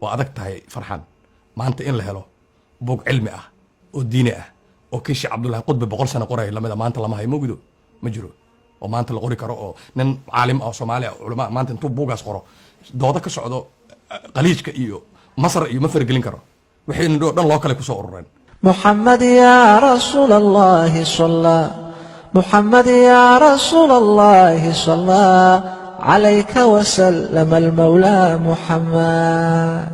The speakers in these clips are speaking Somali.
وأدك هاي فرحان ما أنت إن لهلو بوق علمي وديني وكيش عبد الله قطب بقول سنة قرية لما ما أنت لما هي موجودة مجرو وما أنت لقوري كرو نن عالم أو صومالي أو علماء ما أنت نتوب بوق أسقره دوتك السعودو قليش كإيو مصر إيو ما فرق لين كرو وحين دون الله كلك سؤرين محمد يا رسول الله صلى محمد يا رسول الله صلى عليك وسلم المولى محمد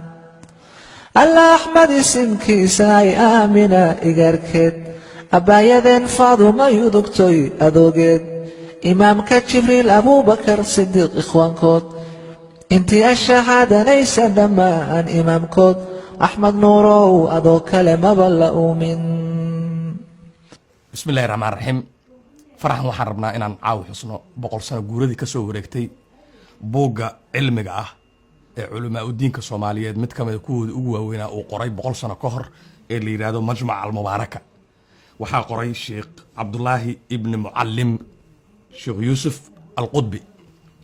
الأحمد سمكي ساي آمنا إغاركت أبايدين فاضما يدكتوي أدوغت إمامك جبريل أبو بكر صديق إخوانكوت انتي الشهادة ليس دمان إمامكوت أحمد نورو أدو كلمة بلأوا من بسم الله الرحمن الرحيم فرحا waxaan rabnaa inaan caaw xusno 100 sano guuradii ka soo wareegtay booga cilmiga ah ee culumaa diinka Soomaaliyeed mid kamid kuwooda ugu waaweynaa oo qoray 100 sano ka hor ee la yiraahdo Majmac al-Mubaraka waxa qoray Sheikh Abdullahi ibn Muallim Sheikh Yusuf al-Qudbi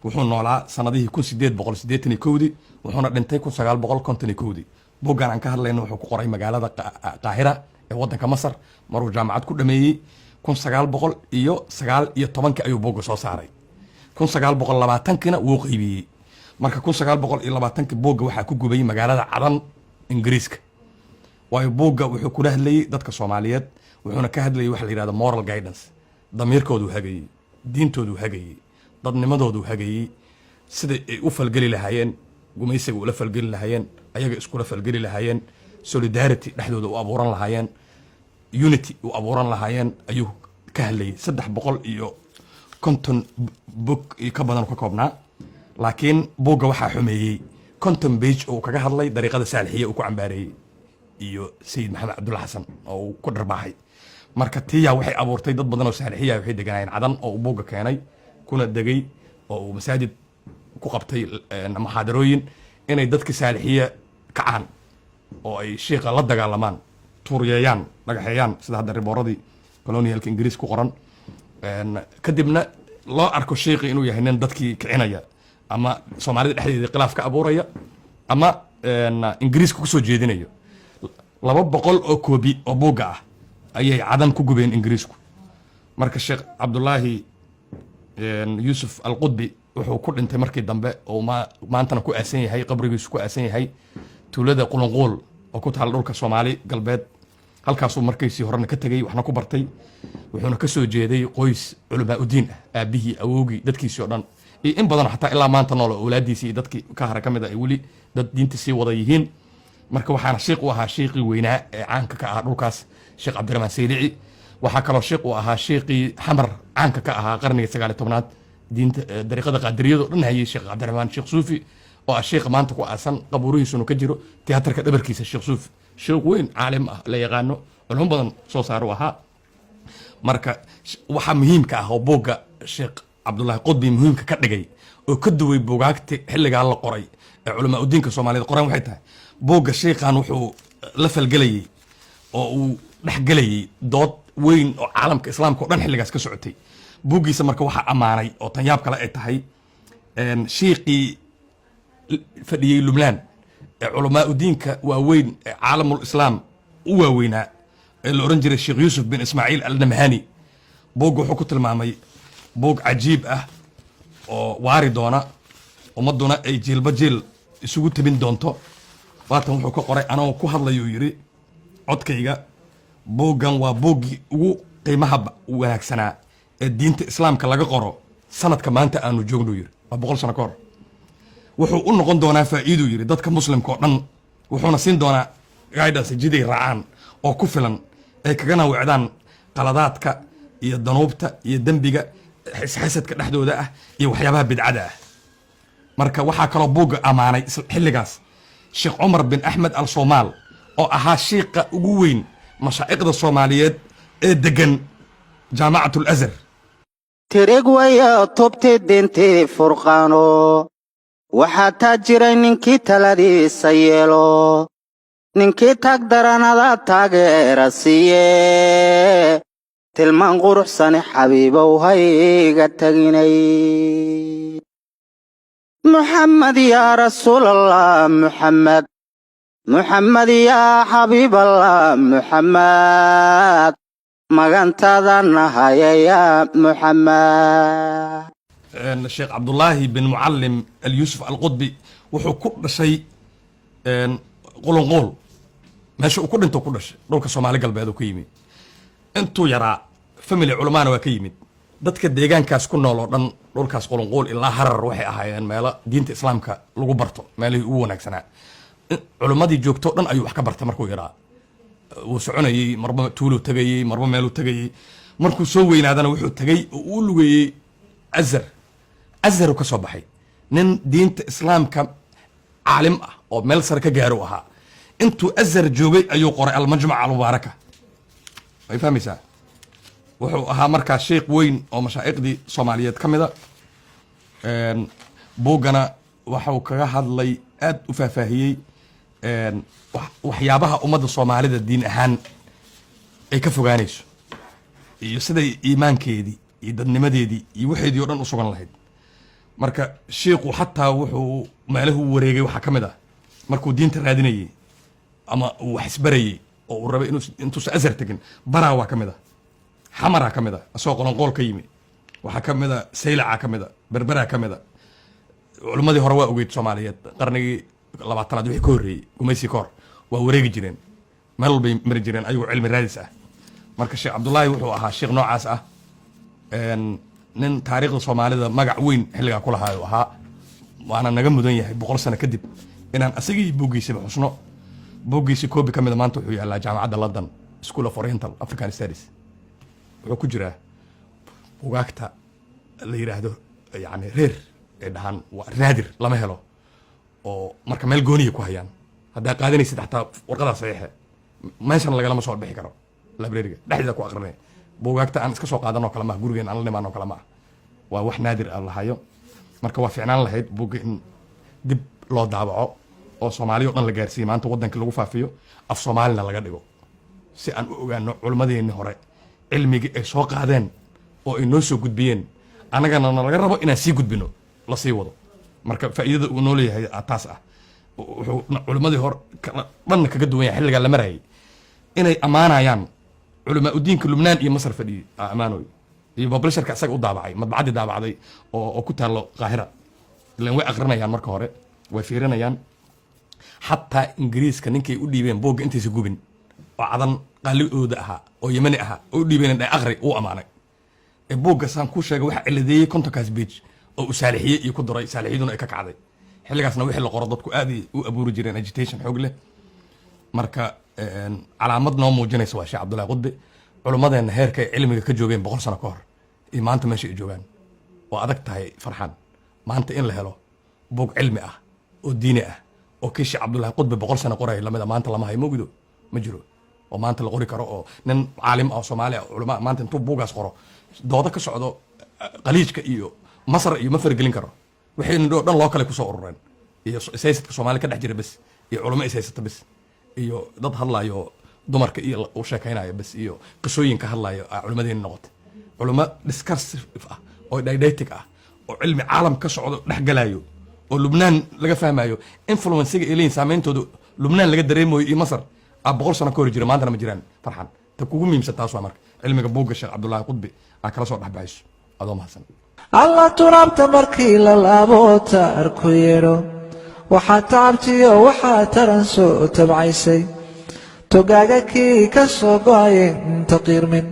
wuxuu noolaa sanadihii 1881 wuxuuna dhintay 1951 boogan aan ka hadlayno wuxuu ku qoray magaalada Qaahira ee wadanka Masar maruu jaamacad ku dhameeyay 1919 ayuu booga soo saaray 1920 wuu qaybiyay marka 1920 booga waxa ku gubay magaalada Cadan Ingiriiska waayo booga wuxuu ku hadlayay dadka Soomaaliyeed wuxuuna ka hadlayay wax la yiraahdo moral guidance damiirkoodu hagayay diintoodu hagayay dadnimadoodu hagayay sida ay u falgali lahaayeen gumaysiga ula falgali lahaayeen ayaga isku la falgali lahaayeen solidarity dhexdooda u abuuran lahaayeen unity u abuuran lahaayeen ayuu ka hadlayay 350 book ka badan ka koobnaa laakiin booga waxa xumeeyay 50 page oo kaga hadlay dariiqada saalixiye uu ku cambaareeyay iyo Sayid Maxamed Cabdulla Xasan oo ku dharbaaxay marka tiya waxay abuurtay dad badan oo saalixiye waxay deganayeen Cadan oo booga keenay kuna degay oo masaajid ku qabtay muxaadarooyin inay dadka saalixiye kacaan oo ay sheekha la dagaalamaan tuuriyayaan dhagaxayaan sida hadda ribooradii colonialka Ingiriis ku qoran kadibna loo arko sheekha inuu yahay nin dadkii kicinaya ama Soomaalida dhexdeeda khilaaf ka abuuraya ama Ingiriiska ku soo jeedinayo 200 oo koobi oo booga ah ayay Cadan ku gubeen Ingiriisku marka Sheikh Abdullahi Yusuf al-Qudbi wuxuu ku dhintay markii dambe oo maantana ku aasan yahay qabrigiisu ku aasan yahay tuulada Qulunqul oo ku taal dhulka Soomaali galbeed halkaasuu markiisii horena ka tagay waxna ku bartay wuxuuna ka soo jeeday qoys culumaa diin ah aabihii awowgii dadkiisii oo dhan in badan xataa ilaa maanta nool awlaadiisii dadkii ka hara kamid ah wali dad diinta sii wada yihiin marka waxaana sheekh u ahaa sheekhi weynaa ee caanka ka ah dhulkaas Sheekh Cabdiraxmaan Saylici waxa kaloo sheekh u ahaa sheekhi xamar caanka ka ahaa qarniga 19aad diinta dariiqada qaadiriyada dhan hayay Sheekh Cabdiraxmaan Sheekh Suufi oo sheekh maanta ku aasan qabuurihiisuna ka jiro tiyaatarka dhabarkiisa Sheekh Suufi sheekh weyn caalim ah la yaqaano culum badan soo saaro ahaa marka waxa muhiimka ah oo booga Sheekh Abdullahi Qudbi muhiimka ka dhigay oo ka duway boogaagta xilliga la qoray ee culumaa diinka Soomaaliyeed qoran waxay tahay booga sheekhan wuxuu la falgalayay oo uu dhaxgalayay dood weyn oo caalamka islaamka oo dhan xilligaas ka socotay boogiisa marka waxa amaanay oo tan yaab kale ay tahay sheekhi fadhiyay Lubnaan ee culumaa diinka waaweyn ee caalamul islaam u waaweynaa ee la oran jiray Sheikh Yusuf bin Ismaaciil al-Namhani booga wuxuu ku tilmaamay boog cajiib ah oo waari doona ummaduna ay jiilba jiil isugu tabin doonto waatan wuxuu ka qoray anoo ku hadlayo yiri codkayga boogan waa boogi ugu qiimaha wanaagsanaa ee diinta islaamka laga qoro sanadka maanta aanu joogno yiri waa 100 sano ka hor wuxuu u noqon doonaa faa'iido yiri dadka muslimka oo dhan wuxuuna siin doonaa guidance jiday raacaan oo ku filan ay kagana wacdaan qaladaadka iyo danuubta iyo dambiga xasadka dhexdooda ah iyo waxyaabaha bidcada ah marka waxa kale booga amaanay xilligaas Sheikh Umar bin Ahmed al-Soomaal oo ahaa sheekha ugu weyn mashaayikhda Soomaaliyeed ee degan jaamacatul Azhar tireg waya tobte dente furqaano waxa taajiray ninkii taladiisa yeelo ninkii tag daranada taageera siiye tilmaan quruxsan xabiibow hayga taginay محمد يا رسول الله محمد محمد يا حبيب الله محمد مغنتادنا يا محمد. الشيخ عبد الله بن معلم اليوسف القطبي وحو كل شيء قولون ماشي وكل انتو كل شيء دولك الصومالي قلبي كيمي انتو يرى فاميلي علمانا وكيمي dadka deegaankaas ku nool oo dhan dhulkaas qolonqool ilaa harar waxay ahaayeen meelo diinta islaamka lagu barto meelihii ugu wanaagsanaa culimmadii joogto dhan ayuu wax ka bartay markuu yaraa wuu soconayey marba tuulo tagayey marba meeluu tagayey markuu soo weynaadana wuxuu tagay oo uu lugeeyey azhar ka soo baxay nin diinta islaamka caalim ah oo meel sare ka gaaro ahaa intuu azhar joogay ayuu qoray almajmac almubaaraka way fahmaysaa wuxuu ahaa markaa sheekh weyn oo mashaa'iqdii soomaaliyeed ka mida buuggana waxuu kaga hadlay aad u faahfaahiyey waxyaabaha ummadda soomaalida diin ahaan ay ka fogaanayso iyo siday iimaankeedii iyo dadnimadeedii iyo waxeedii oo dhan u sugan lahayd marka sheekhu xataa wuxuu meelahu wareegay waxaa ka mid ah markuu diinta raadinayey ama uu wax isbarayey oo uu rabay intuusan azhar tegin baraa waa ka mid ah xamaraa ka mid a asagoo qolonqool ka yimi waxaa ka mid a saylacaa ka mid a berberaa ka mid a culimmadii hore waa ogeyd soomaaliyeed qarnigii 20aad wixii ka horreeyey gumaysi ka hor waa wareegi jireen meel walbay mari jireen ayagoo cilmi raadis ah marka sheekh cabdullaahi wuxuu ahaa sheekh noocaas ah nin taariikhda soomaalida magac weyn xilligaa ku lahaayo ahaa waana naga mudan yahay 100 sano kadib inaan asagii buuggiisiba xusno buuggiisi koobi ka mid a maanta wuxuu yaallaa jaamacadda London School of Oriental African Studies wuxuu ku jiraa bugaagta la yiraahdo yani reer ee dhahan waa raadir lama helo oo marka meel gooniya ku hayaan haddaa qaadanaysid xataa warqadaa saxiixe meeshan lagalama soo bixi karo librariga dhexdiisa ku aqrinay bugaagta aan iska soo qaadanoo kale maaha gurigeen aan la nimaanoo kale maaha waa wax naadir ah lahayo marka waa fiicnaan lahayd buugga in dib loo daabaco oo soomaaliya oo dhan la gaarsiiyo maanta waddanka lagu faafiyo af soomaalina laga dhigo si aan u ogaano culimmadeenni hore cilmigii ay soo qaadeen oo ay noo soo gudbiyeen annagana laga rabo inaan sii gudbino la sii wado marka faa'iidada uu noo leeyahay taas ah wuxuu culimmadii hore dhanna kaga duwan yahay xilligaa la marayay inay ammaanayaan culamaa udiinka lubnaan iyo masar fadhiyey ammaanoy iyo publisherka isaga u daabacay madbacaddii daabacday oo ku taallo qaahira ilan way aqrinayaan marka hore way fiirinayaan xataa ingiriiska ninkay u dhiibeen boogga intaysa gubin oo cadan qaaligooda ahaa oo yemani ahaa oo u dhiibeen dhay aqri uu ammaanay ee buugga saan kuu sheegay waxaa ciladeeyey kontonkaas beej oo uu saalixiyey iyo ku daray saalixiyaduna ay ka kacday xilligaasna wixii la qoro dadku aad u abuuri jireen agitation xoog leh marka calaamad noo muujinaysa waa sheekh cabdullaahi qudbi culimmadeenna heerka ay cilmiga ka joogeen 100 sano ka hor iyo maanta meesha ay joogaan waa adag tahay farxaan maanta in la helo buug cilmi ah oo diini ah oo kii sheekh cabdullaahi qudbi 100 sano qoray lamida maanta lama hayo mogdo ma jiro oo maanta la qori karo oo nin caalim ah Soomaali ah culimo maanta intuu buugaas qoro dooda ka socdo qaliijka iyo Masar iyo ma fargelin karo wixii dhan loo kale ku soo urureen iyo siyaasadka Soomaali ka dhex jira bas iyo culimo siyaasada bas iyo dad hadlayo dumarka iyo u sheekaynayo bas iyo qisooyinka hadlayo culimadeena noqotay culimo discursive ah oo didactic ah oo cilmi caalam ka socdo dhex galayo oo Lubnaan laga fahmayo influence-ga ileen saameyntooda Lubnaan laga dareemayo iyo Masar 100 sano ka hor jira maanta ma jiraan farxan ta kugu miimsan taas waa marka cilmiga buugga sheekh cabdullaahi qudbi aa kala soo dhaxbayso adoo mahadsan alla turabta markii la laabo taarku yeero waxaa taabtiyo waxaa taran soo tabcaysay togaaga kii ka soo go'ayeen taqiirmin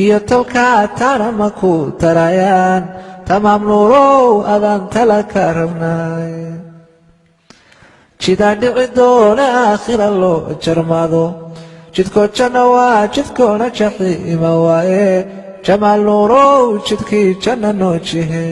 iyo talkaa taanama ku tarayaan tamaam nuurow adaan tala ka rabnay jidaan dhici doona aakhira loo jarmaado jidkoo janna waa jidkoona jaxiima waaye jamaal nuurow jidkii janna noo jihe